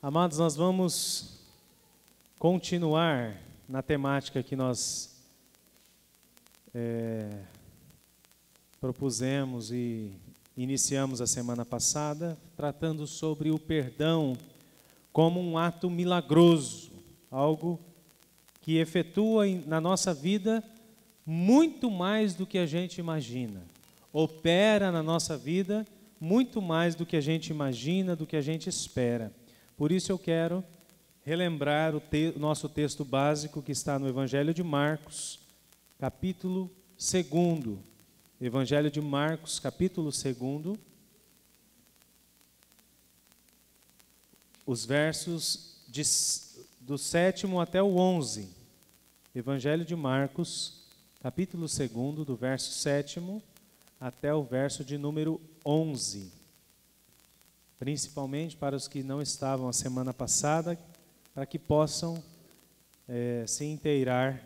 Amados, nós vamos continuar na temática que nós propusemos e iniciamos a semana passada, tratando sobre o perdão como um ato milagroso, algo que efetua na nossa vida muito mais do que a gente imagina, opera na nossa vida muito mais do que a gente imagina, do que a gente espera. Por isso eu quero relembrar o nosso texto básico que está no Evangelho de Marcos, capítulo 2. Evangelho de Marcos, capítulo 2, os versos do 7º até o 11. Evangelho de Marcos, capítulo 2, do verso 7º até o verso de número 11. Principalmente para os que não estavam a semana passada, para que possam se inteirar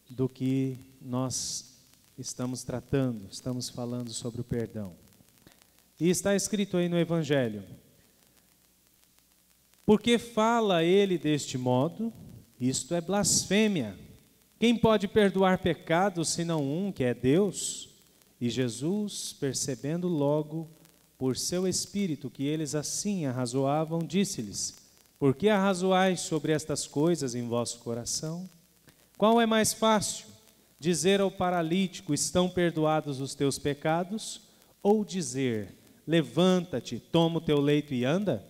do que nós estamos tratando, estamos falando sobre o perdão. E está escrito aí no Evangelho: porque fala ele deste modo, isto é blasfêmia. Quem pode perdoar pecados senão um, que é Deus? E Jesus, percebendo logo por seu espírito que eles assim arrazoavam, disse-lhes: por que arrazoais sobre estas coisas em vosso coração? Qual é mais fácil, dizer ao paralítico: estão perdoados os teus pecados? Ou dizer: levanta-te, toma o teu leito e anda?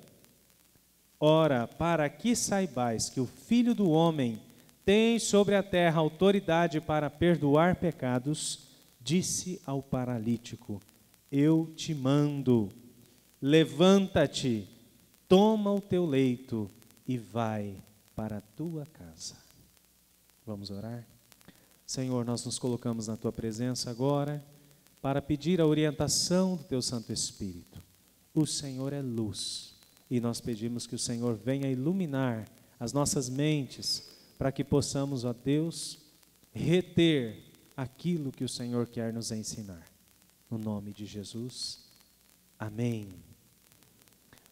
Ora, para que saibais que o Filho do Homem tem sobre a terra autoridade para perdoar pecados, disse ao paralítico: eu te mando, levanta-te, toma o teu leito e vai para a tua casa. Vamos orar? Senhor, nós nos colocamos na tua presença agora para pedir a orientação do teu Santo Espírito. O Senhor é luz e nós pedimos que o Senhor venha iluminar as nossas mentes para que possamos, ó Deus, reter aquilo que o Senhor quer nos ensinar. No nome de Jesus, amém.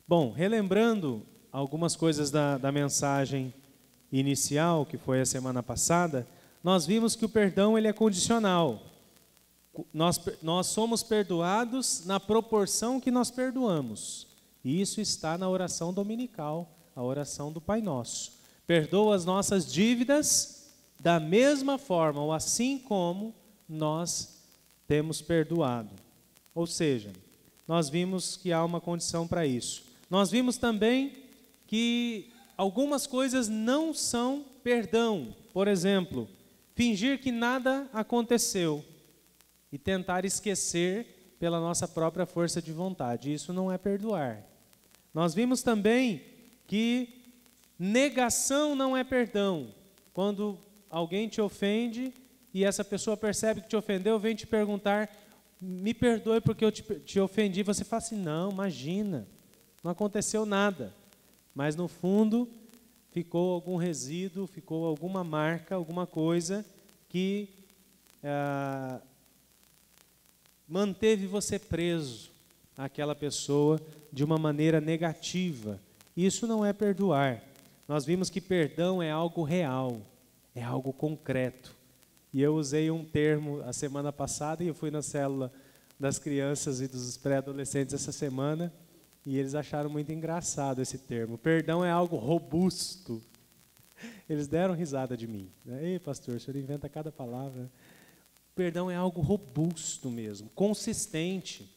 Bom, relembrando algumas coisas da mensagem inicial, que foi a semana passada, nós vimos que o perdão ele é condicional. Nós somos perdoados na proporção que nós perdoamos. E isso está na oração dominical, a oração do Pai Nosso. Perdoa as nossas dívidas da mesma forma, ou assim como nós temos perdoado. Ou seja, nós vimos que há uma condição para isso. Nós vimos também que algumas coisas não são perdão. Por exemplo, fingir que nada aconteceu e tentar esquecer pela nossa própria força de vontade. Isso não é perdoar. Nós vimos também que negação não é perdão. Quando alguém te ofende e essa pessoa percebe que te ofendeu, vem te perguntar: me perdoe porque eu te ofendi. Você fala assim: não, imagina, não aconteceu nada. Mas no fundo ficou algum resíduo, ficou alguma marca, alguma coisa que manteve você preso àquela pessoa de uma maneira negativa. Isso não é perdoar. Nós vimos que perdão é algo real, é algo concreto. E eu usei um termo a semana passada, e eu fui na célula das crianças e dos pré-adolescentes essa semana, e eles acharam muito engraçado esse termo. Perdão é algo robusto. Eles deram risada de mim. Ei, pastor, o senhor inventa cada palavra. Perdão é algo robusto mesmo, consistente.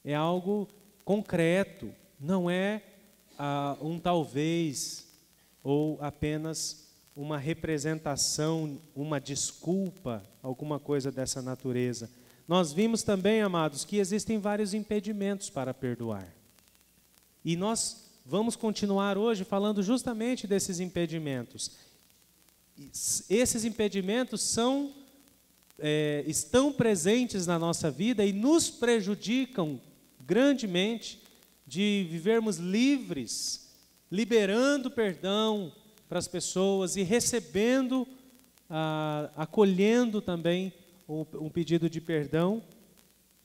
É algo concreto. Não é um talvez ou apenas uma representação, uma desculpa, alguma coisa dessa natureza. Nós vimos também, amados, que existem vários impedimentos para perdoar. E nós vamos continuar hoje falando justamente desses impedimentos. Esses impedimentos estão presentes na nossa vida e nos prejudicam grandemente de vivermos livres, liberando perdão para as pessoas e recebendo, acolhendo também um pedido de perdão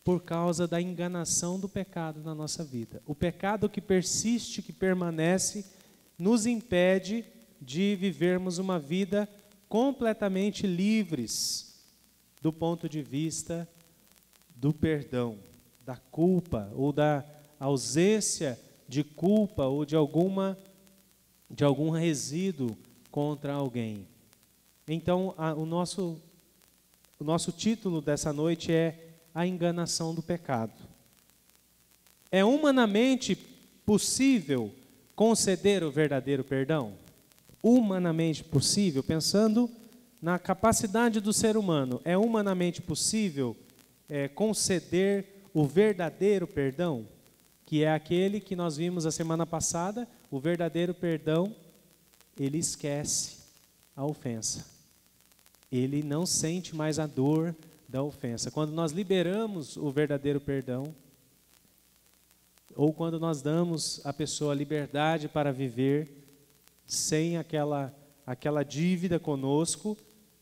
por causa da enganação do pecado na nossa vida. O pecado que persiste, que permanece, nos impede de vivermos uma vida completamente livres do ponto de vista do perdão, da culpa ou da ausência de culpa ou de algum resíduo contra alguém. Então, o nosso título dessa noite é A Enganação do Pecado. É humanamente possível conceder o verdadeiro perdão? Humanamente possível, pensando na capacidade do ser humano, é humanamente possível conceder o verdadeiro perdão? Que é aquele que nós vimos a semana passada, o verdadeiro perdão, ele esquece a ofensa. Ele não sente mais a dor da ofensa. Quando nós liberamos o verdadeiro perdão, ou quando nós damos à pessoa liberdade para viver sem aquela dívida conosco,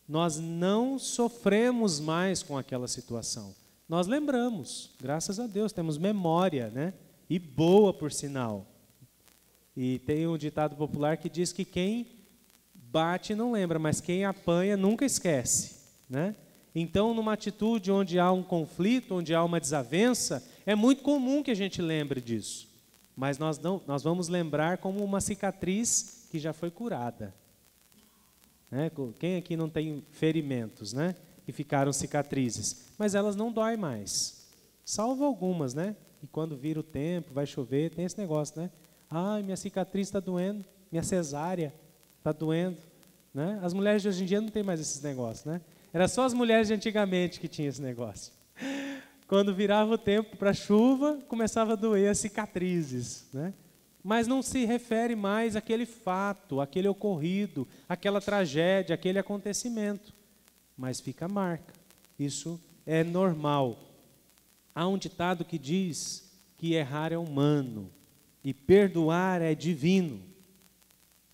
nós não sofremos mais com aquela situação. Nós lembramos, graças a Deus, temos memória, né? E boa, por sinal. E tem um ditado popular que diz que quem bate não lembra, mas quem apanha nunca esquece, né? Então, numa atitude onde há um conflito, onde há uma desavença, é muito comum que a gente lembre disso. Mas nós vamos lembrar como uma cicatriz que já foi curada. Né? Quem aqui não tem ferimentos, né? Que ficaram cicatrizes? Mas elas não doem mais. Salvo algumas, né? E quando vira o tempo, vai chover, tem esse negócio, né? Ai, minha cicatriz está doendo, minha cesárea está doendo. Né? As mulheres de hoje em dia não tem mais esses negócios, né? Era só as mulheres de antigamente que tinham esse negócio. Quando virava o tempo para chuva, começava a doer as cicatrizes, né? Mas não se refere mais àquele fato, àquele ocorrido, àquela tragédia, àquele acontecimento. Mas fica a marca. Isso é normal. Há um ditado que diz que errar é humano e perdoar é divino.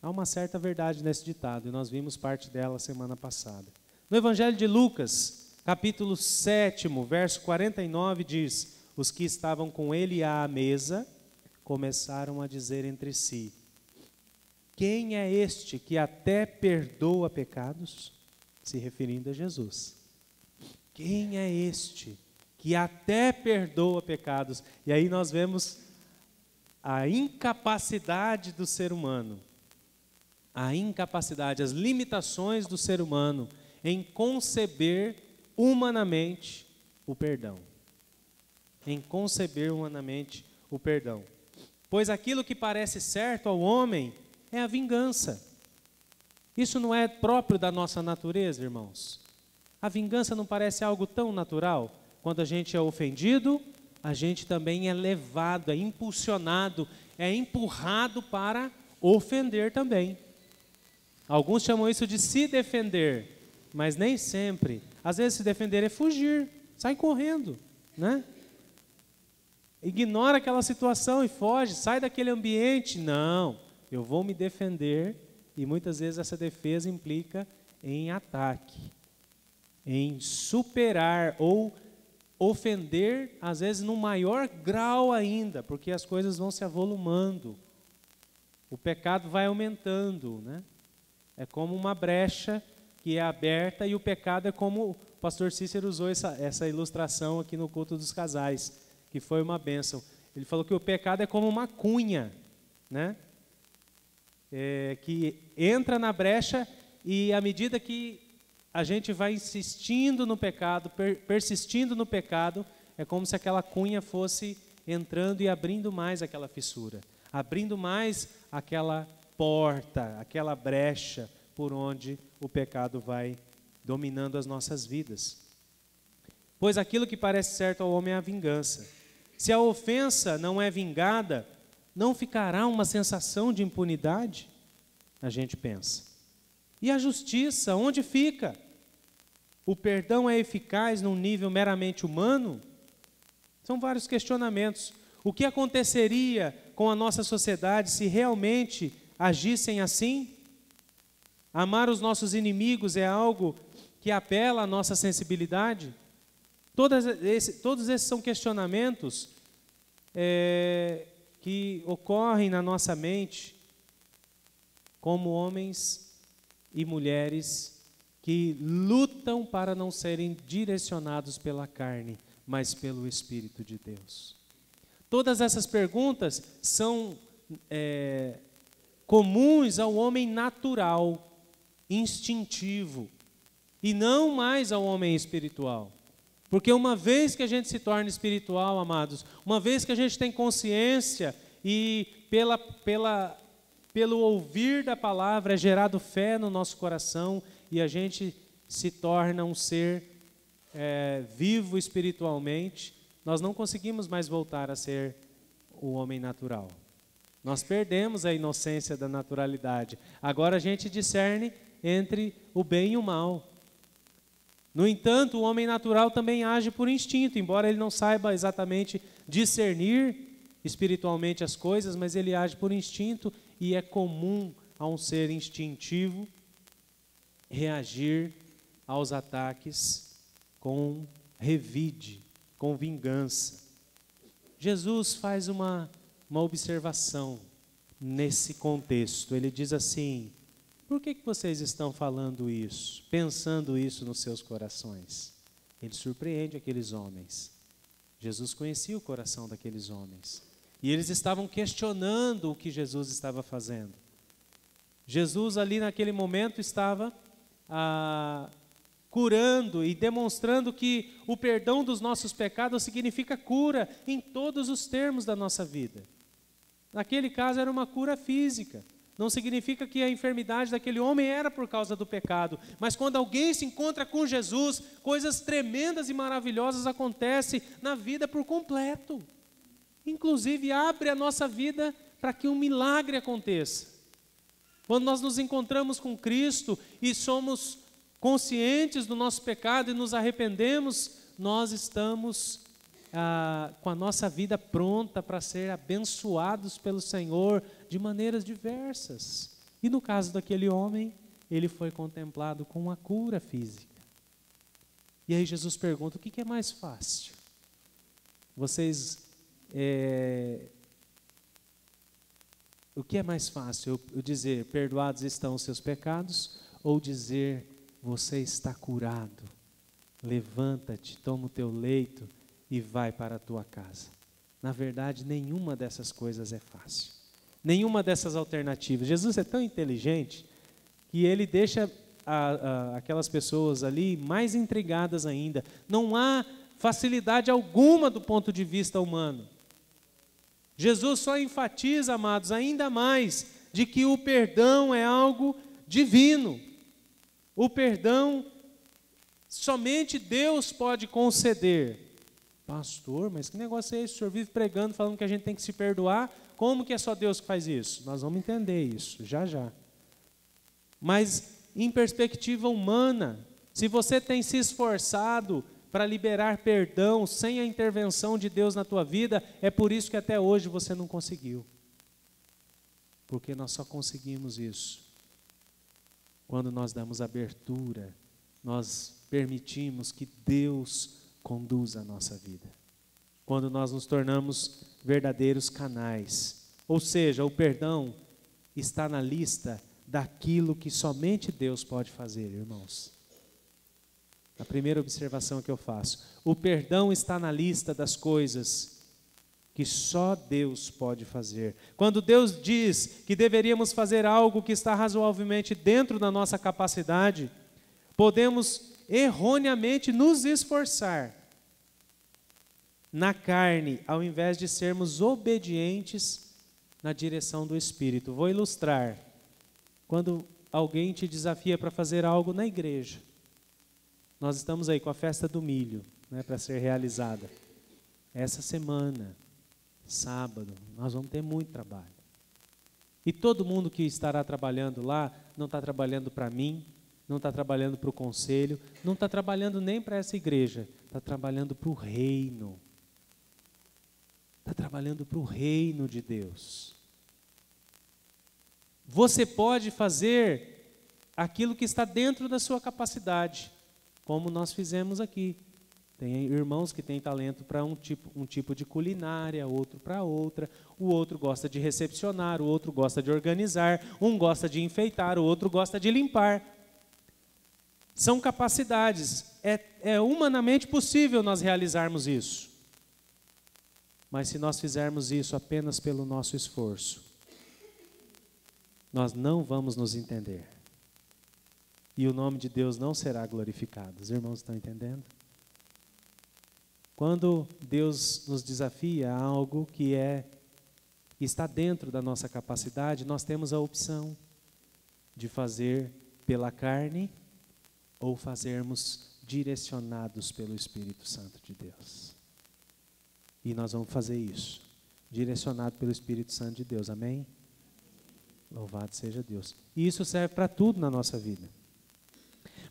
Há uma certa verdade nesse ditado, e nós vimos parte dela semana passada. No Evangelho de Lucas, capítulo 7, verso 49, diz: os que estavam com ele à mesa começaram a dizer entre si: quem é este que até perdoa pecados? Se referindo a Jesus. Quem é este que até perdoa pecados? E aí nós vemos a incapacidade do ser humano, a incapacidade, as limitações do ser humano em conceber humanamente o perdão. Em conceber humanamente o perdão. Pois aquilo que parece certo ao homem é a vingança. Isso não é próprio da nossa natureza, irmãos? A vingança não parece algo tão natural? Quando a gente é ofendido, a gente também é levado, é impulsionado, é empurrado para ofender também. Alguns chamam isso de se defender, mas nem sempre. Às vezes se defender é fugir, sai correndo, né? Ignora aquela situação e foge, sai daquele ambiente. Não, eu vou me defender, e muitas vezes essa defesa implica em ataque, em superar ou ofender, às vezes no maior grau ainda, porque as coisas vão se avolumando, o pecado vai aumentando, né? É como uma brecha que é aberta, e o pecado é como o pastor Cícero usou essa ilustração aqui no culto dos casais, que foi uma bênção. Ele falou que o pecado é como uma cunha, né? Que entra na brecha, e à medida que a gente vai insistindo no pecado, persistindo no pecado, é como se aquela cunha fosse entrando e abrindo mais aquela fissura, abrindo mais aquela porta, aquela brecha por onde o pecado vai dominando as nossas vidas. Pois aquilo que parece certo ao homem é a vingança. Se a ofensa não é vingada, não ficará uma sensação de impunidade? A gente pensa. E a justiça, onde fica? O perdão é eficaz num nível meramente humano? São vários questionamentos. O que aconteceria com a nossa sociedade se realmente agissem assim? Amar os nossos inimigos é algo que apela à nossa sensibilidade? Todos esses são questionamentos que ocorrem na nossa mente como homens e mulheres que lutam para não serem direcionados pela carne, mas pelo Espírito de Deus. Todas essas perguntas são comuns ao homem natural, instintivo, e não mais ao homem espiritual. Porque uma vez que a gente se torna espiritual, amados, uma vez que a gente tem consciência e pelo ouvir da palavra é gerado fé no nosso coração e a gente se torna um ser vivo espiritualmente, nós não conseguimos mais voltar a ser o homem natural. Nós perdemos a inocência da naturalidade. Agora a gente discerne entre o bem e o mal. No entanto, o homem natural também age por instinto, embora ele não saiba exatamente discernir espiritualmente as coisas, mas ele age por instinto e é comum a um ser instintivo reagir aos ataques com revide, com vingança. Jesus faz uma observação nesse contexto. Ele diz assim: por que vocês estão falando isso, pensando isso nos seus corações? Ele surpreende aqueles homens. Jesus conhecia o coração daqueles homens. E eles estavam questionando o que Jesus estava fazendo. Jesus ali naquele momento estava curando e demonstrando que o perdão dos nossos pecados significa cura em todos os termos da nossa vida. Naquele caso era uma cura física. Não significa que a enfermidade daquele homem era por causa do pecado, mas quando alguém se encontra com Jesus, coisas tremendas e maravilhosas acontecem na vida por completo. Inclusive abre a nossa vida para que um milagre aconteça. Quando nós nos encontramos com Cristo e somos conscientes do nosso pecado e nos arrependemos, nós estamos com a nossa vida pronta para ser abençoados pelo Senhor de maneiras diversas. E no caso daquele homem, ele foi contemplado com uma cura física. E aí Jesus pergunta: o que é mais fácil? O que é mais fácil? Eu dizer, perdoados estão os seus pecados, ou dizer, você está curado, levanta-te, toma o teu leito e vai para a tua casa? Na verdade, nenhuma dessas coisas é fácil. Nenhuma dessas alternativas. Jesus é tão inteligente que ele deixa aquelas pessoas ali mais intrigadas ainda. Não há facilidade alguma do ponto de vista humano. Jesus só enfatiza, amados, ainda mais de que o perdão é algo divino. O perdão somente Deus pode conceder. Pastor, mas que negócio é esse? O senhor vive pregando, falando que a gente tem que se perdoar. Como que é só Deus que faz isso? Nós vamos entender isso, já já. Mas em perspectiva humana, se você tem se esforçado para liberar perdão sem a intervenção de Deus na tua vida, é por isso que até hoje você não conseguiu. Porque nós só conseguimos isso quando nós damos abertura, nós permitimos que Deus conduza a nossa vida. Quando nós nos tornamos verdadeiros canais. Ou seja, o perdão está na lista daquilo que somente Deus pode fazer, irmãos. A primeira observação que eu faço: o perdão está na lista das coisas que só Deus pode fazer. Quando Deus diz que deveríamos fazer algo que está razoavelmente dentro da nossa capacidade, podemos erroneamente nos esforçar na carne, ao invés de sermos obedientes na direção do Espírito. Vou ilustrar. Quando alguém te desafia para fazer algo na igreja, nós estamos aí com a festa do milho, né, para ser realizada. Essa semana, sábado, nós vamos ter muito trabalho. E todo mundo que estará trabalhando lá, não está trabalhando para mim, não está trabalhando para o conselho, não está trabalhando nem para essa igreja, está trabalhando para o reino. Está trabalhando para o reino de Deus. Você pode fazer aquilo que está dentro da sua capacidade, como nós fizemos aqui. Tem irmãos que têm talento para um tipo de culinária, outro para outra. O outro gosta de recepcionar, o outro gosta de organizar. Um gosta de enfeitar, o outro gosta de limpar. São capacidades. É humanamente possível nós realizarmos isso. Mas se nós fizermos isso apenas pelo nosso esforço, nós não vamos nos entender. E o nome de Deus não será glorificado. Os irmãos estão entendendo? Quando Deus nos desafia a algo que está dentro da nossa capacidade, nós temos a opção de fazer pela carne ou fazermos direcionados pelo Espírito Santo de Deus. E nós vamos fazer isso, direcionado pelo Espírito Santo de Deus, amém? Louvado seja Deus. E isso serve para tudo na nossa vida.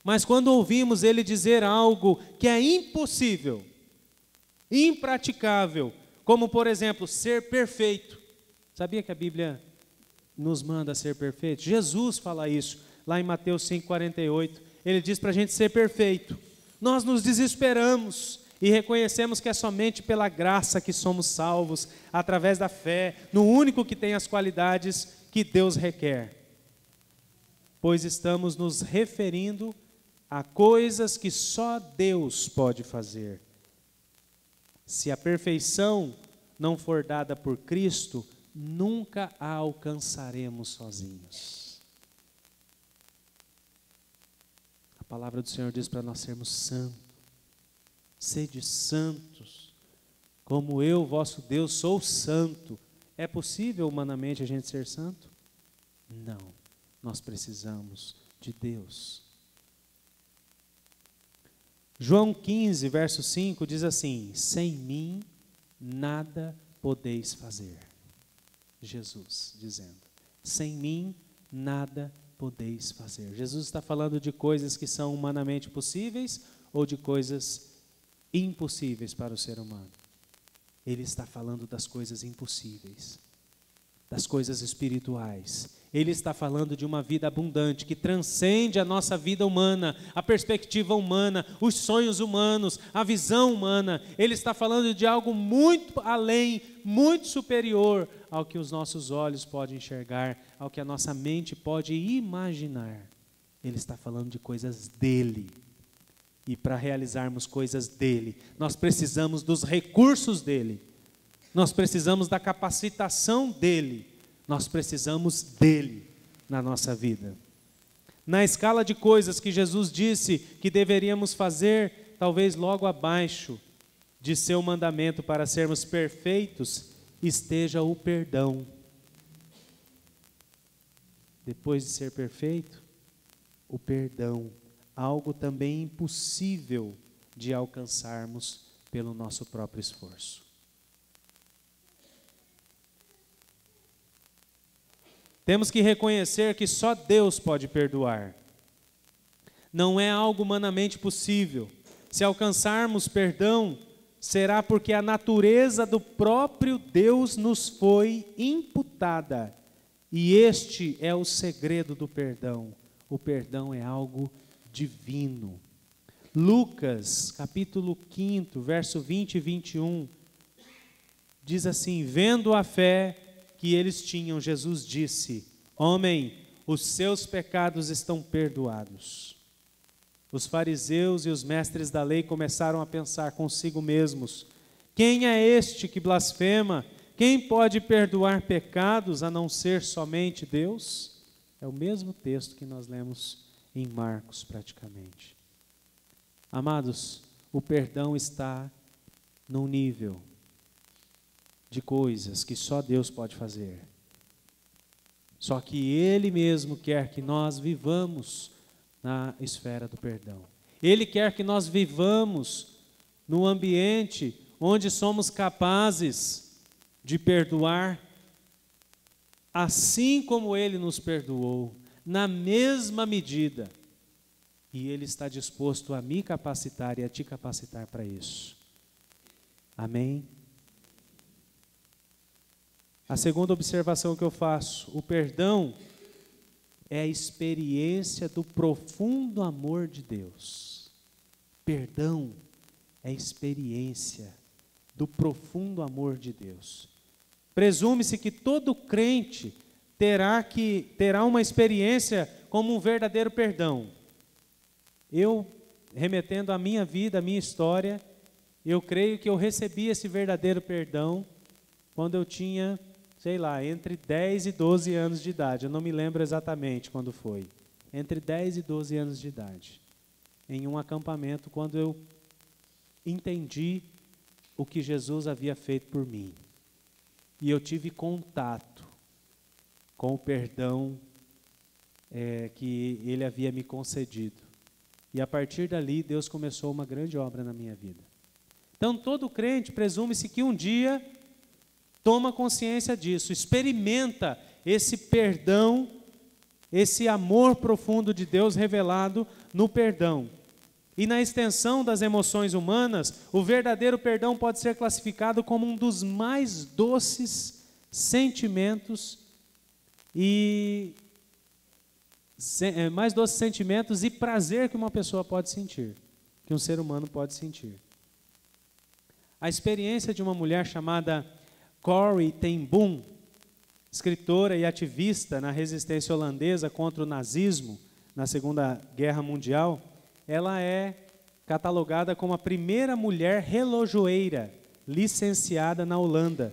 Mas quando ouvimos Ele dizer algo que é impossível, impraticável, como por exemplo, ser perfeito. Sabia que a Bíblia nos manda ser perfeito? Jesus fala isso, lá em Mateus 5,48. Ele diz para a gente ser perfeito. Nós nos desesperamos e reconhecemos que é somente pela graça que somos salvos, através da fé, no único que tem as qualidades que Deus requer. Pois estamos nos referindo a coisas que só Deus pode fazer. Se a perfeição não for dada por Cristo, nunca a alcançaremos sozinhos. A palavra do Senhor diz para nós sermos santos. Sede santos, como eu, vosso Deus, sou santo. É possível humanamente a gente ser santo? Não, nós precisamos de Deus. João 15, verso 5 diz assim: sem mim nada podeis fazer. Jesus dizendo, sem mim nada podeis fazer. Jesus está falando de coisas que são humanamente possíveis ou de coisas impossíveis para o ser humano? Ele está falando das coisas impossíveis, das coisas espirituais. Ele está falando de uma vida abundante que transcende a nossa vida humana, a perspectiva humana, os sonhos humanos, a visão humana. Ele está falando de algo muito além, muito superior ao que os nossos olhos podem enxergar, ao que a nossa mente pode imaginar. Ele está falando de coisas dele. E para realizarmos coisas dele, nós precisamos dos recursos dele. Nós precisamos da capacitação dele. Nós precisamos dele na nossa vida. Na escala de coisas que Jesus disse que deveríamos fazer, talvez logo abaixo de seu mandamento para sermos perfeitos, esteja o perdão. Depois de ser perfeito, o perdão. Algo também impossível de alcançarmos pelo nosso próprio esforço. Temos que reconhecer que só Deus pode perdoar. Não é algo humanamente possível. Se alcançarmos perdão, será porque a natureza do próprio Deus nos foi imputada. E este é o segredo do perdão. O perdão é algo divino. Lucas, capítulo 5, verso 20 e 21, diz assim: vendo a fé que eles tinham, Jesus disse: homem, os seus pecados estão perdoados. Os fariseus e os mestres da lei começaram a pensar consigo mesmos: quem é este que blasfema? Quem pode perdoar pecados a não ser somente Deus? É o mesmo texto que nós lemos em Marcos praticamente. Amados, o perdão está num nível de coisas que só Deus pode fazer. Só que Ele mesmo quer que nós vivamos na esfera do perdão. Ele quer que nós vivamos no ambiente onde somos capazes de perdoar, assim como Ele nos perdoou, na mesma medida. E Ele está disposto a me capacitar e a te capacitar para isso. Amém? A segunda observação que eu faço: o perdão é a experiência do profundo amor de Deus. Perdão é experiência do profundo amor de Deus. Presume-se que todo crente terá uma experiência como um verdadeiro perdão. Eu, remetendo à minha vida, à minha história, eu creio que eu recebi esse verdadeiro perdão quando eu tinha, sei lá, entre 10 e 12 anos de idade. Eu não me lembro exatamente quando foi. Entre 10 e 12 anos de idade. Em um acampamento, quando eu entendi o que Jesus havia feito por mim. E eu tive contato com o perdão que Ele havia me concedido. E a partir dali, Deus começou uma grande obra na minha vida. Então, todo crente presume-se que um dia toma consciência disso, experimenta esse perdão, esse amor profundo de Deus revelado no perdão. E na extensão das emoções humanas, o verdadeiro perdão pode ser classificado como um dos mais doces sentimentos e prazer que uma pessoa pode sentir, que um ser humano pode sentir. A experiência de uma mulher chamada Corrie ten Boom, escritora e ativista na resistência holandesa contra o nazismo na Segunda Guerra Mundial, ela é catalogada como a primeira mulher relojoeira licenciada na Holanda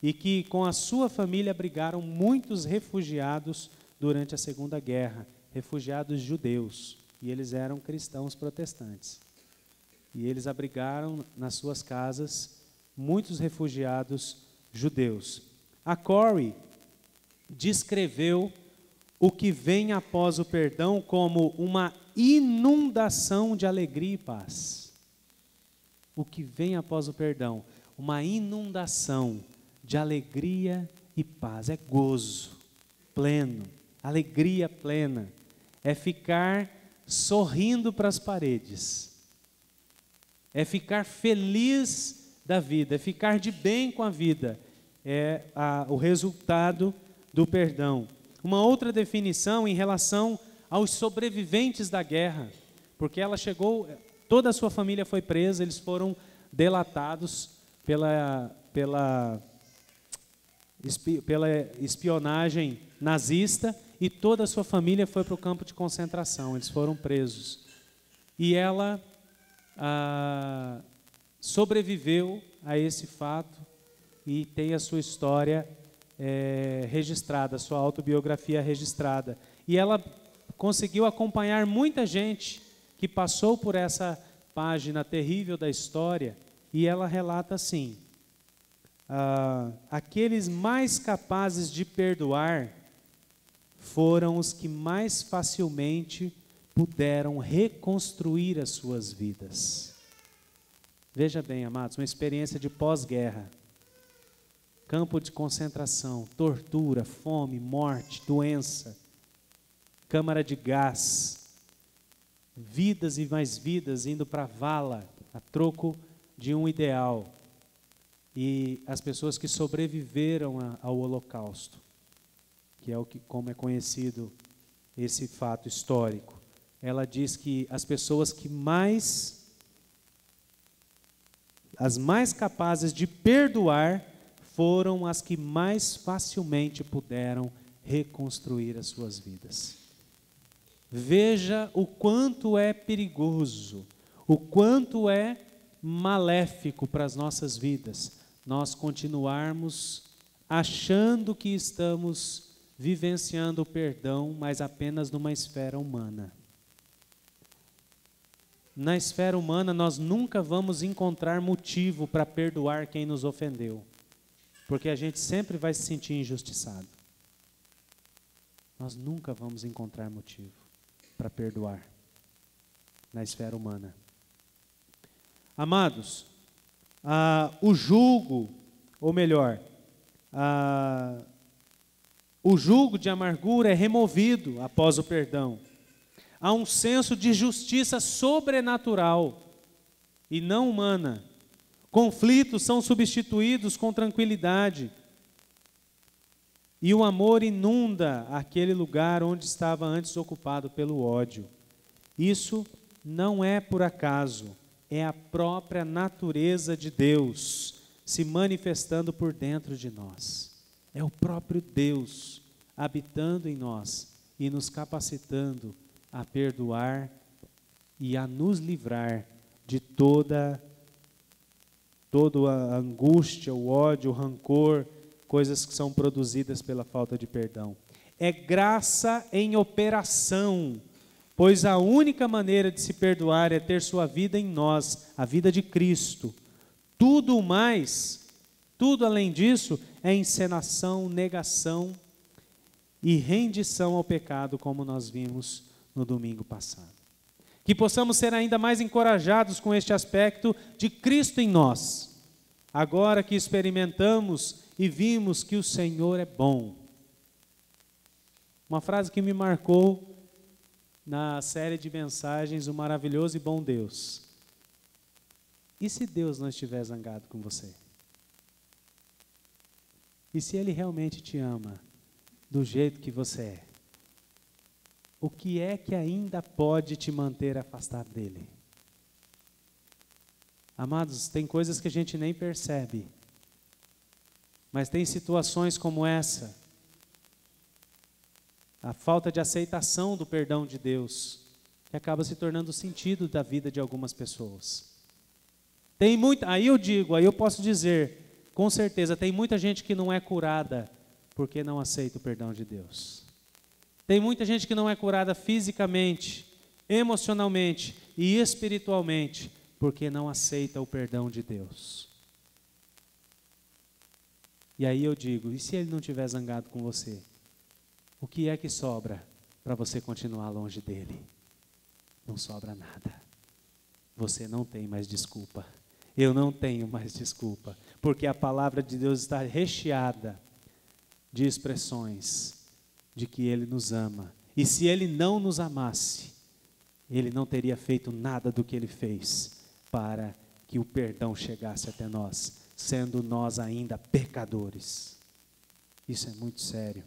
e que com a sua família abrigaram muitos refugiados durante a Segunda Guerra, refugiados judeus, e eles eram cristãos protestantes. E eles abrigaram nas suas casas muitos refugiados judeus. A Corrie descreveu o que vem após o perdão como uma inundação de alegria e paz. O que vem após o perdão, uma inundação de alegria e paz. É gozo pleno, alegria plena. É ficar sorrindo para as paredes. É ficar feliz da vida, é ficar de bem com a vida. É o resultado do perdão. Uma outra definição em relação aos sobreviventes da guerra, porque ela chegou, toda a sua família foi presa, eles foram delatados pela espionagem nazista e toda a sua família foi para o campo de concentração, eles foram presos. E ela sobreviveu a esse fato e tem a sua história registrada, a sua autobiografia registrada. E ela conseguiu acompanhar muita gente que passou por essa página terrível da história, e ela relata assim: aqueles mais capazes de perdoar foram os que mais facilmente puderam reconstruir as suas vidas. Veja bem, amados, uma experiência de pós-guerra. Campo de concentração, tortura, fome, morte, doença, câmara de gás, vidas e mais vidas indo para a vala, a troco de um ideal. E as pessoas que sobreviveram ao Holocausto, que é como é conhecido esse fato histórico. Ela diz que as pessoas as mais capazes de perdoar foram as que mais facilmente puderam reconstruir as suas vidas. Veja o quanto é perigoso, o quanto é maléfico para as nossas vidas, nós continuarmos achando que estamos vivenciando o perdão, mas apenas numa esfera humana. Na esfera humana, nós nunca vamos encontrar motivo para perdoar quem nos ofendeu, porque a gente sempre vai se sentir injustiçado. Nós nunca vamos encontrar motivo para perdoar na esfera humana. Amados, o jugo, ou melhor, o jugo de amargura é removido após o perdão. Há um senso de justiça sobrenatural e não humana. Conflitos são substituídos com tranquilidade. E o amor inunda aquele lugar onde estava antes ocupado pelo ódio. Isso não é por acaso. é a própria natureza de Deus se manifestando por dentro de nós. É o próprio Deus habitando em nós e nos capacitando a perdoar e a nos livrar de toda a angústia, o ódio, o rancor, coisas que são produzidas pela falta de perdão. É graça em operação, pois a única maneira de se perdoar é ter sua vida em nós, a vida de Cristo. Tudo mais, tudo além disso, é encenação, negação e rendição ao pecado, como nós vimos no domingo passado. Que possamos ser ainda mais encorajados com este aspecto de Cristo em nós, agora que experimentamos e vimos que o Senhor é bom. Uma frase que me marcou na série de mensagens, O Maravilhoso e Bom Deus. E se Deus não estiver zangado com você? E se Ele realmente te ama do jeito que você é? O que é que ainda pode te manter afastado dele? Amados, tem coisas que a gente nem percebe, mas tem situações como essa, a falta de aceitação do perdão de Deus, que acaba se tornando o sentido da vida de algumas pessoas. Aí eu posso dizer, com certeza, tem muita gente que não é curada porque não aceita o perdão de Deus. Tem muita gente que não é curada fisicamente, emocionalmente e espiritualmente, porque não aceita o perdão de Deus. E aí eu digo, e se Ele não estiver zangado com você? O que é que sobra para você continuar longe dele? Não sobra nada. Você não tem mais desculpa. Eu não tenho mais desculpa, porque a palavra de Deus está recheada de expressões de que Ele nos ama. E se Ele não nos amasse, Ele não teria feito nada do que Ele fez para que o perdão chegasse até nós, sendo nós ainda pecadores. Isso é muito sério.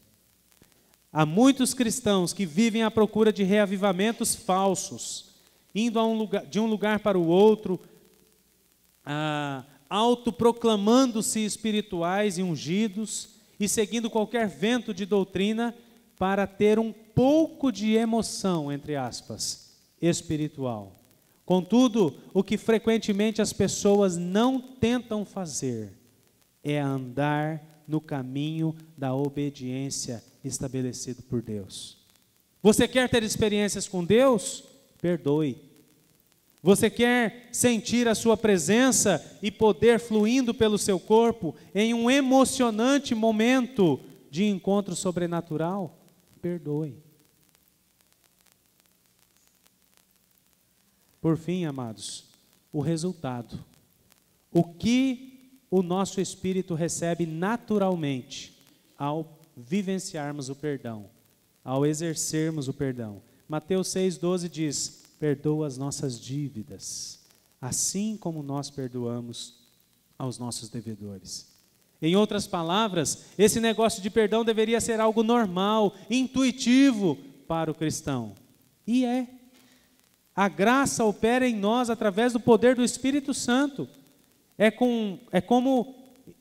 Há muitos cristãos que vivem à procura de reavivamentos falsos, indo de um lugar para o outro, autoproclamando-se espirituais e ungidos, e seguindo qualquer vento de doutrina para ter um pouco de emoção, entre aspas, espiritual. Contudo, o que frequentemente as pessoas não tentam fazer é andar no caminho da obediência estabelecido por Deus. Você quer ter experiências com Deus? Perdoe. Você quer sentir a sua presença e poder fluindo pelo seu corpo em um emocionante momento de encontro sobrenatural? Perdoe. Por fim, amados, o resultado. O que o nosso espírito recebe naturalmente ao vivenciarmos o perdão, ao exercermos o perdão. Mateus 6,12 diz: perdoa as nossas dívidas, assim como nós perdoamos aos nossos devedores. Em outras palavras, esse negócio de perdão deveria ser algo normal, intuitivo para o cristão. E é. A graça opera em nós através do poder do Espírito Santo. É como,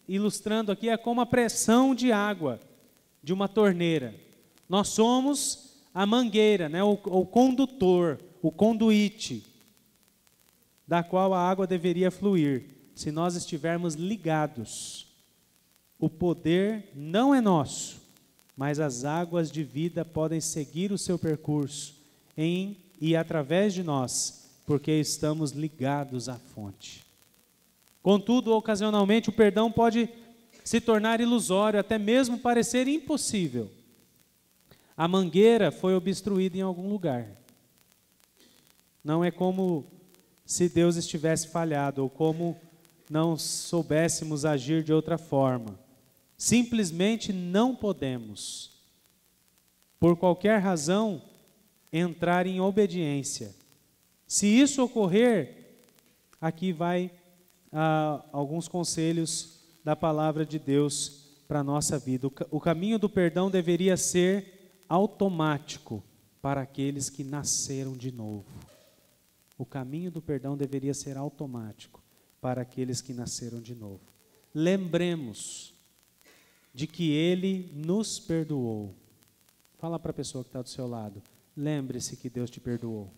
ilustrando aqui, é como a pressão de água de uma torneira. Nós somos a mangueira, né, o condutor, o conduíte, da qual a água deveria fluir, se nós estivermos ligados. O poder não é nosso, mas as águas de vida podem seguir o seu percurso em e através de nós, porque estamos ligados à fonte. Contudo, ocasionalmente o perdão pode se tornar ilusório, até mesmo parecer impossível. A mangueira foi obstruída em algum lugar. Não é como se Deus estivesse falhado, ou como não soubéssemos agir de outra forma. Simplesmente não podemos, por qualquer razão, entrar em obediência. Se isso ocorrer, aqui vai alguns conselhos da palavra de Deus para a nossa vida. O caminho do perdão deveria ser automático para aqueles que nasceram de novo. O caminho do perdão deveria ser automático para aqueles que nasceram de novo. Lembremos de que Ele nos perdoou. Fala para a pessoa que está do seu lado. Lembre-se que Deus te perdoou.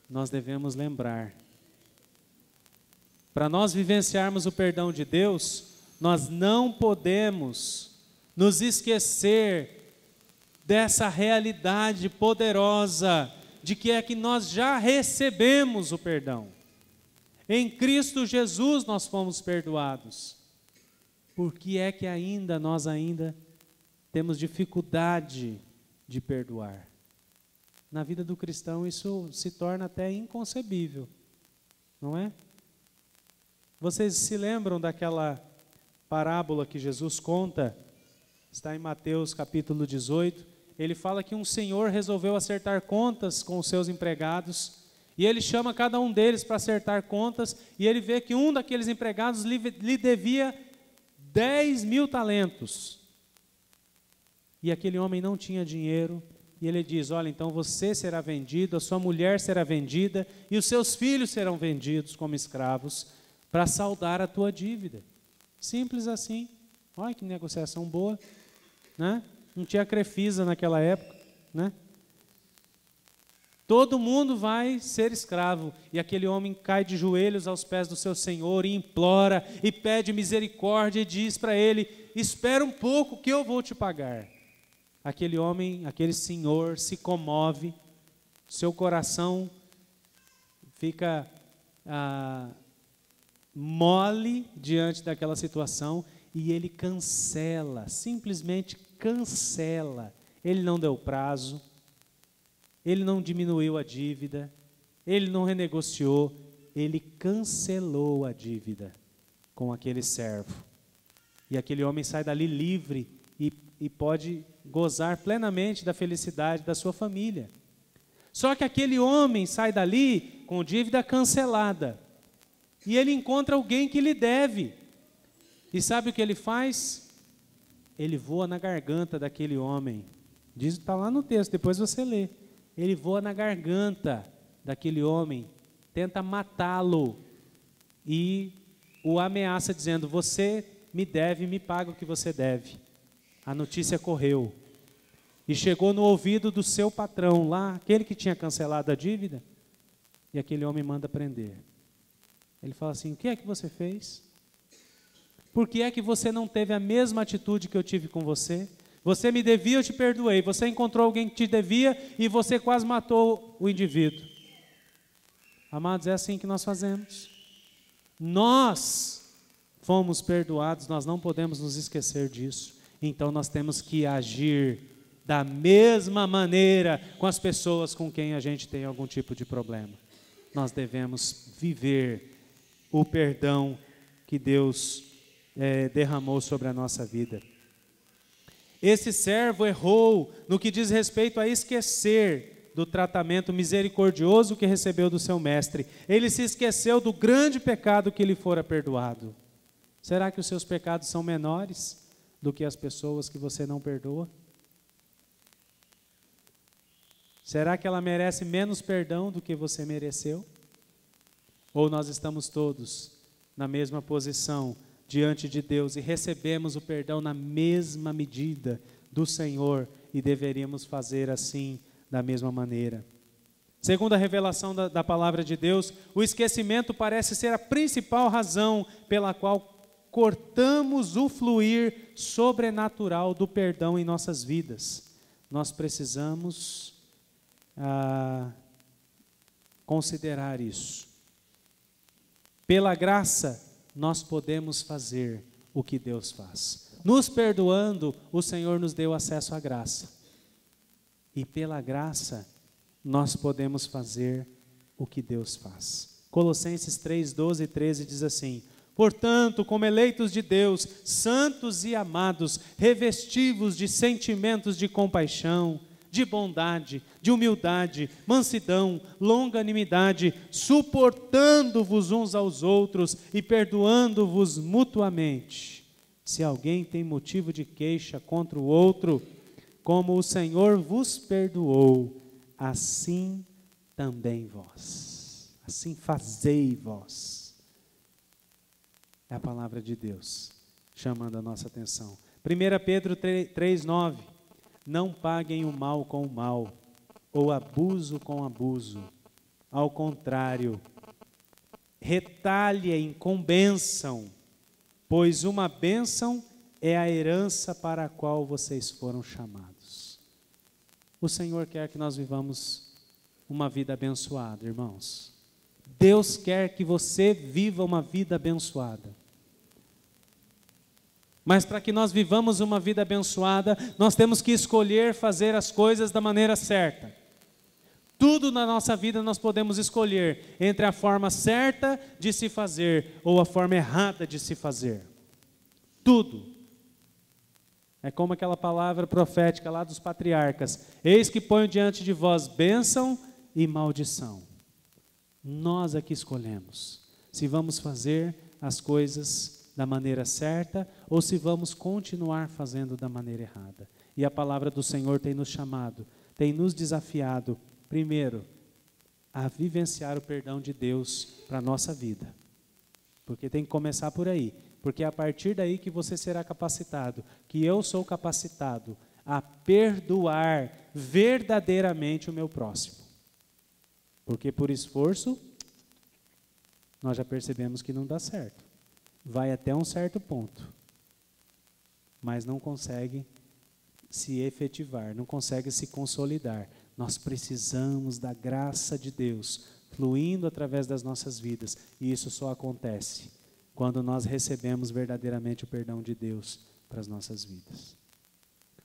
Nós devemos lembrar. Para nós vivenciarmos o perdão de Deus, nós não podemos nos esquecer dessa realidade poderosa de que é que nós já recebemos o perdão. Em Cristo Jesus nós fomos perdoados. Por que é que nós ainda temos dificuldade de perdoar? Na vida do cristão isso se torna até inconcebível, não é? Vocês se lembram daquela parábola que Jesus conta? Está em Mateus capítulo 18. Ele fala que um senhor resolveu acertar contas com os seus empregados, e ele chama cada um deles para acertar contas, e ele vê que um daqueles empregados lhe devia 10.000 talentos. E aquele homem não tinha dinheiro, e ele diz: olha, então você será vendido, a sua mulher será vendida, e os seus filhos serão vendidos como escravos, para saldar a tua dívida. Simples assim. Olha que negociação boa, né? Não tinha Crefisa naquela época, né? Todo mundo vai ser escravo, e aquele homem cai de joelhos aos pés do seu Senhor e implora e pede misericórdia e diz para ele: espera um pouco que eu vou te pagar. Aquele homem, aquele senhor se comove, seu coração fica mole diante daquela situação, e ele cancela, simplesmente cancela. Ele não deu prazo, ele não diminuiu a dívida, ele não renegociou, ele cancelou a dívida com aquele servo. E aquele homem sai dali livre e pode gozar plenamente da felicidade da sua família. Só que aquele homem sai dali com dívida cancelada, e ele encontra alguém que lhe deve. E sabe o que ele faz? Ele voa na garganta daquele homem. Está lá no texto, depois você lê. Ele voa na garganta daquele homem, tenta matá-lo e o ameaça dizendo: você me deve, me paga o que você deve. A notícia correu e chegou no ouvido do seu patrão lá, aquele que tinha cancelado a dívida, e aquele homem manda prender. Ele fala assim: o que é que você fez? Por que é que você não teve a mesma atitude que eu tive com você? Você me devia, eu te perdoei. Você encontrou alguém que te devia e você quase matou o indivíduo. Amados, é assim que nós fazemos. Nós fomos perdoados, nós não podemos nos esquecer disso. Então nós temos que agir da mesma maneira com as pessoas com quem a gente tem algum tipo de problema. Nós devemos viver o perdão que Deus derramou sobre a nossa vida. Esse servo errou no que diz respeito a esquecer do tratamento misericordioso que recebeu do seu mestre. Ele se esqueceu do grande pecado que lhe fora perdoado. Será que os seus pecados são menores do que as pessoas que você não perdoa? Será que ela merece menos perdão do que você mereceu? Ou nós estamos todos na mesma posição diante de Deus e recebemos o perdão na mesma medida do Senhor e deveríamos fazer assim da mesma maneira? Segundo a revelação da palavra de Deus, o esquecimento parece ser a principal razão pela qual cortamos o fluir sobrenatural do perdão em nossas vidas. Nós precisamos considerar isso. Pela graça, nós podemos fazer o que Deus faz. Nos perdoando, o Senhor nos deu acesso à graça. E pela graça, nós podemos fazer o que Deus faz. Colossenses 3, 12 e 13 diz assim: portanto, como eleitos de Deus, santos e amados, revestivos de sentimentos de compaixão, de bondade, de humildade, mansidão, longanimidade, suportando-vos uns aos outros e perdoando-vos mutuamente. Se alguém tem motivo de queixa contra o outro, como o Senhor vos perdoou, assim também vós. Assim fazei vós. É a palavra de Deus chamando a nossa atenção. 1 Pedro 3,9. Não paguem o mal com o mal, ou abuso com abuso. Ao contrário, retalhem com bênção, pois uma bênção é a herança para a qual vocês foram chamados. O Senhor quer que nós vivamos uma vida abençoada, irmãos. Deus quer que você viva uma vida abençoada. Mas para que nós vivamos uma vida abençoada, nós temos que escolher fazer as coisas da maneira certa. Tudo na nossa vida nós podemos escolher entre a forma certa de se fazer ou a forma errada de se fazer. Tudo. É como aquela palavra profética lá dos patriarcas: eis que ponho diante de vós bênção e maldição. Nós é que escolhemos se vamos fazer as coisas da maneira certa ou se vamos continuar fazendo da maneira errada. E a palavra do Senhor tem nos chamado, tem nos desafiado, primeiro, a vivenciar o perdão de Deus para a nossa vida. Porque tem que começar por aí. Porque é a partir daí que você será capacitado, que eu sou capacitado a perdoar verdadeiramente o meu próximo. Porque por esforço, nós já percebemos que não dá certo. Vai até um certo ponto, mas não consegue se efetivar, não consegue se consolidar. Nós precisamos da graça de Deus fluindo através das nossas vidas, e isso só acontece quando nós recebemos verdadeiramente o perdão de Deus para as nossas vidas.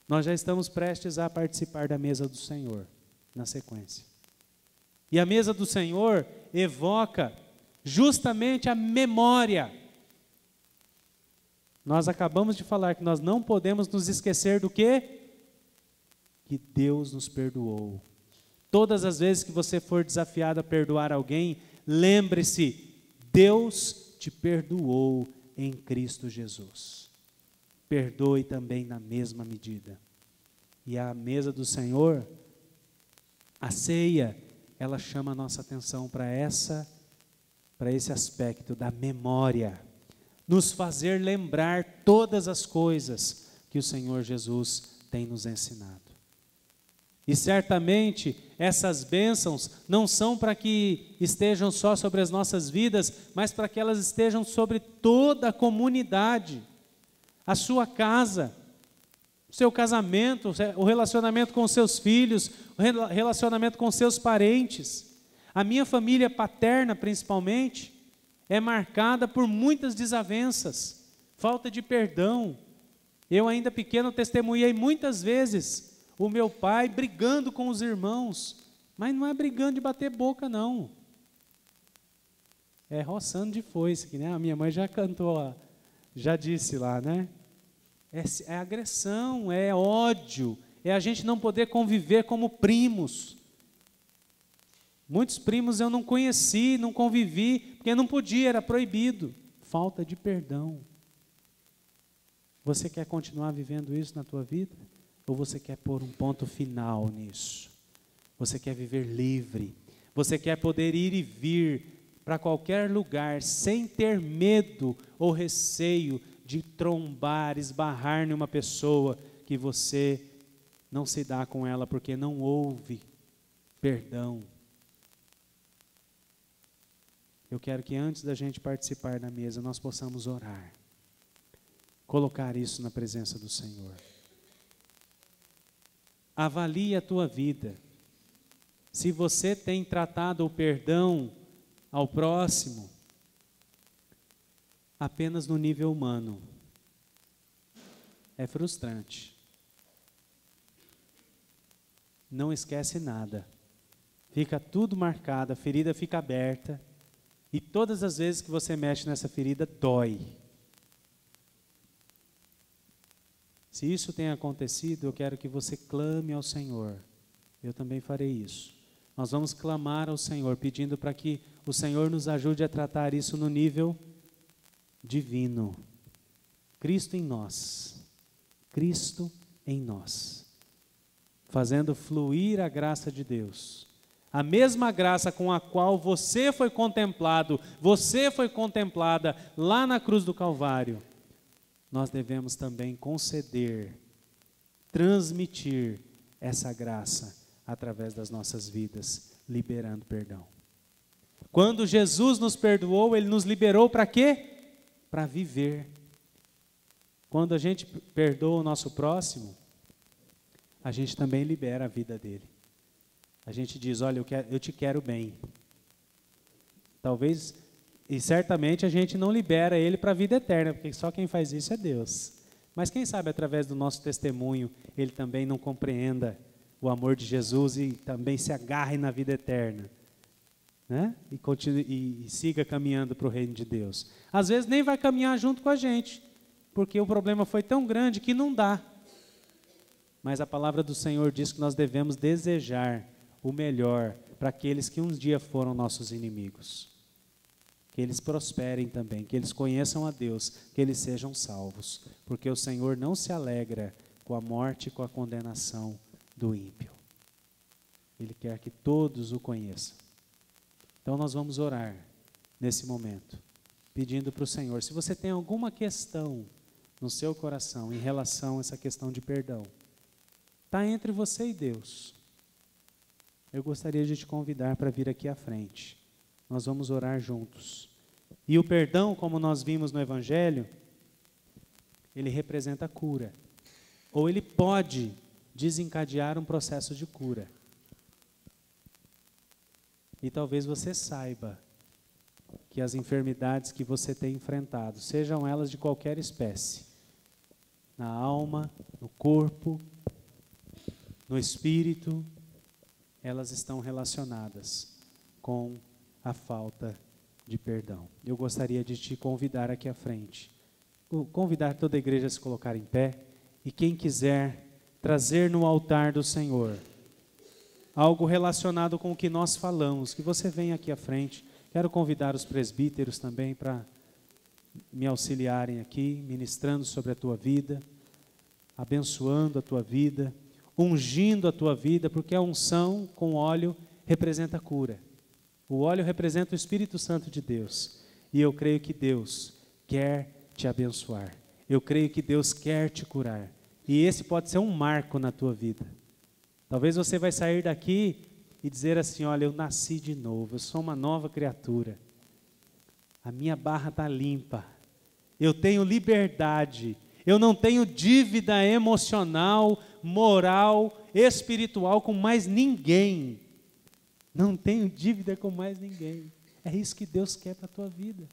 Nós já estamos prestes a participar da mesa do Senhor, na sequência. E a mesa do Senhor evoca justamente a memória. Nós acabamos de falar que nós não podemos nos esquecer do quê? Que Deus nos perdoou. Todas as vezes que você for desafiado a perdoar alguém, lembre-se, Deus te perdoou em Cristo Jesus. Perdoe também na mesma medida. E a mesa do Senhor, a ceia, ela chama a nossa atenção para esse aspecto da memória. Nos fazer lembrar todas as coisas que o Senhor Jesus tem nos ensinado. E certamente essas bênçãos não são para que estejam só sobre as nossas vidas, mas para que elas estejam sobre toda a comunidade, a sua casa, o seu casamento, o relacionamento com os seus filhos, o relacionamento com seus parentes. A minha família paterna, principalmente, é marcada por muitas desavenças, falta de perdão. Eu ainda pequeno testemunhei muitas vezes o meu pai brigando com os irmãos, mas não é brigando de bater boca não, é roçando de foice, que, né? A minha mãe já cantou, já disse lá, né? É agressão, é ódio, é a gente não poder conviver como primos. Muitos primos eu não conheci, não convivi, porque não podia, era proibido. Falta de perdão. Você quer continuar vivendo isso na tua vida? Ou você quer pôr um ponto final nisso? Você quer viver livre? Você quer poder ir e vir para qualquer lugar sem ter medo ou receio de trombar, esbarrar em uma pessoa que você não se dá com ela porque não houve perdão? Eu quero que antes da gente participar da mesa, nós possamos orar. Colocar isso na presença do Senhor. Avalie a tua vida. Se você tem tratado o perdão ao próximo apenas no nível humano, é frustrante. Não esquece nada. Fica tudo marcado, a ferida fica aberta. E todas as vezes que você mexe nessa ferida, dói. Se isso tem acontecido, eu quero que você clame ao Senhor. Eu também farei isso. Nós vamos clamar ao Senhor, pedindo para que o Senhor nos ajude a tratar isso no nível divino. Cristo em nós. Cristo em nós. fazendo fluir a graça de Deus. A mesma graça com a qual você foi contemplado, você foi contemplada lá na cruz do Calvário, nós devemos também conceder, transmitir essa graça através das nossas vidas, liberando perdão. Quando Jesus nos perdoou, Ele nos liberou para quê? Para viver. Quando a gente perdoa o nosso próximo, a gente também libera a vida dele. A gente diz, olha, eu te quero bem. Talvez, e certamente a gente não libera ele para a vida eterna, porque só quem faz isso é Deus. Mas quem sabe através do nosso testemunho, ele também não compreenda o amor de Jesus e também se agarre na vida eterna, né? E siga caminhando para o reino de Deus. Às vezes nem vai caminhar junto com a gente, porque o problema foi tão grande que não dá. Mas a palavra do Senhor diz que nós devemos desejar o melhor para aqueles que um dia foram nossos inimigos. Que eles prosperem também, que eles conheçam a Deus, que eles sejam salvos. Porque o Senhor não se alegra com a morte e com a condenação do ímpio. Ele quer que todos o conheçam. Então nós vamos orar nesse momento, pedindo para o Senhor, se você tem alguma questão no seu coração em relação a essa questão de perdão, está entre você e Deus. Eu gostaria de te convidar para vir aqui à frente. Nós vamos orar juntos. E o perdão, como nós vimos no Evangelho, ele representa cura. Ou ele pode desencadear um processo de cura. E talvez você saiba que as enfermidades que você tem enfrentado, sejam elas de qualquer espécie, na alma, no corpo, no espírito, elas estão relacionadas com a falta de perdão. Eu gostaria de te convidar aqui à frente, convidar toda a igreja a se colocar em pé, e quem quiser trazer no altar do Senhor algo relacionado com o que nós falamos, que você venha aqui à frente. Quero convidar os presbíteros também para me auxiliarem aqui, ministrando sobre a tua vida, abençoando a tua vida, ungindo a tua vida, porque a unção com óleo representa cura. O óleo representa o Espírito Santo de Deus. E eu creio que Deus quer te abençoar. Eu creio que Deus quer te curar. E esse pode ser um marco na tua vida. Talvez você vai sair daqui e dizer assim, olha, eu nasci de novo, eu sou uma nova criatura. A minha barra está limpa. Eu tenho liberdade. Eu não tenho dívida emocional, moral, espiritual com mais ninguém. Não tenho dívida com mais ninguém. É isso que Deus quer para a tua vida.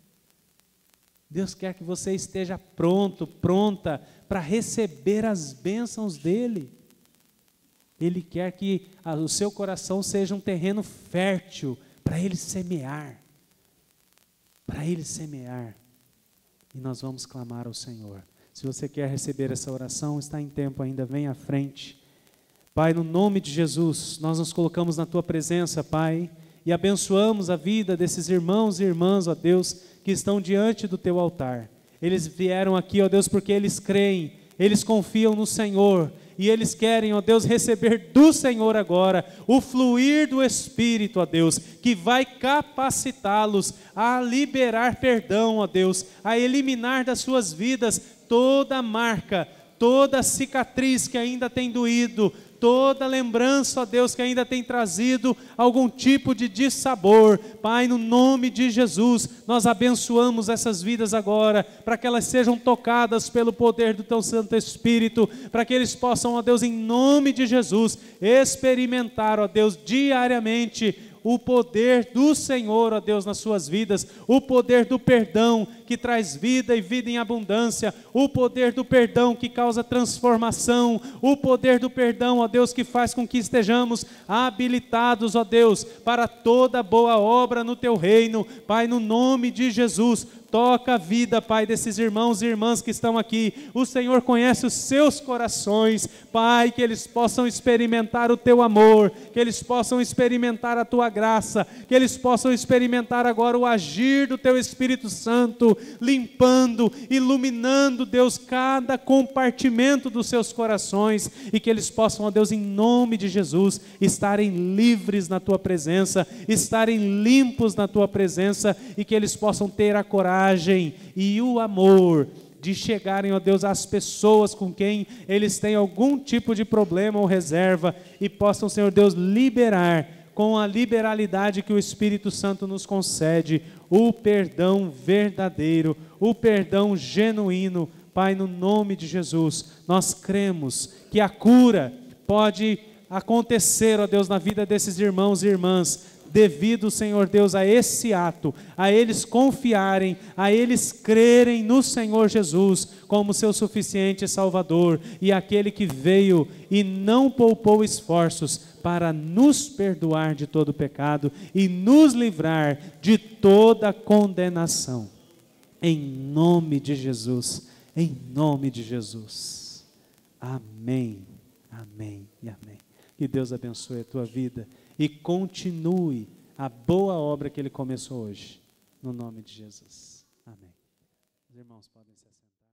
Deus quer que você esteja pronto, pronta para receber as bênçãos dEle. Ele quer que o seu coração seja um terreno fértil para Ele semear. Para Ele semear. E nós vamos clamar ao Senhor. Se você quer receber essa oração, está em tempo ainda, vem à frente. Pai, no nome de Jesus, nós nos colocamos na Tua presença, Pai, e abençoamos a vida desses irmãos e irmãs, ó Deus, que estão diante do Teu altar. Eles vieram aqui, ó Deus, porque eles creem, eles confiam no Senhor, e eles querem, ó Deus, receber do Senhor agora o fluir do Espírito, ó Deus, que vai capacitá-los a liberar perdão, ó Deus, a eliminar das suas vidas toda marca, toda cicatriz que ainda tem doído, toda lembrança, ó Deus, que ainda tem trazido algum tipo de dissabor. Pai, no nome de Jesus, nós abençoamos essas vidas agora, para que elas sejam tocadas pelo poder do Teu Santo Espírito, para que eles possam, ó Deus, em nome de Jesus, experimentar, ó Deus, diariamente, o poder do Senhor, ó Deus, nas suas vidas, o poder do perdão que traz vida e vida em abundância, o poder do perdão que causa transformação, o poder do perdão, ó Deus, que faz com que estejamos habilitados, ó Deus, para toda boa obra no Teu reino. Pai, no nome de Jesus, toca a vida, Pai, desses irmãos e irmãs que estão aqui. O Senhor conhece os seus corações, Pai, que eles possam experimentar o Teu amor, que eles possam experimentar a Tua graça, que eles possam experimentar agora o agir do Teu Espírito Santo, limpando, iluminando, Deus, cada compartimento dos seus corações, e que eles possam, ó Deus, em nome de Jesus, estarem livres na Tua presença, estarem limpos na Tua presença, e que eles possam ter a coragem e o amor de chegarem, ó Deus, às pessoas com quem eles têm algum tipo de problema ou reserva, e possam, Senhor Deus, liberar, com a liberalidade que o Espírito Santo nos concede, o perdão verdadeiro, o perdão genuíno. Pai, no nome de Jesus, nós cremos que a cura pode acontecer, ó Deus, na vida desses irmãos e irmãs, devido, Senhor Deus, a esse ato, a eles confiarem, a eles crerem no Senhor Jesus como seu suficiente Salvador, e aquele que veio e não poupou esforços para nos perdoar de todo pecado e nos livrar de toda condenação. Em nome de Jesus, em nome de Jesus. Amém, amém e amém. Que Deus abençoe a tua vida e continue a boa obra que Ele começou hoje, no nome de Jesus. Amém. Os irmãos podem se assentar.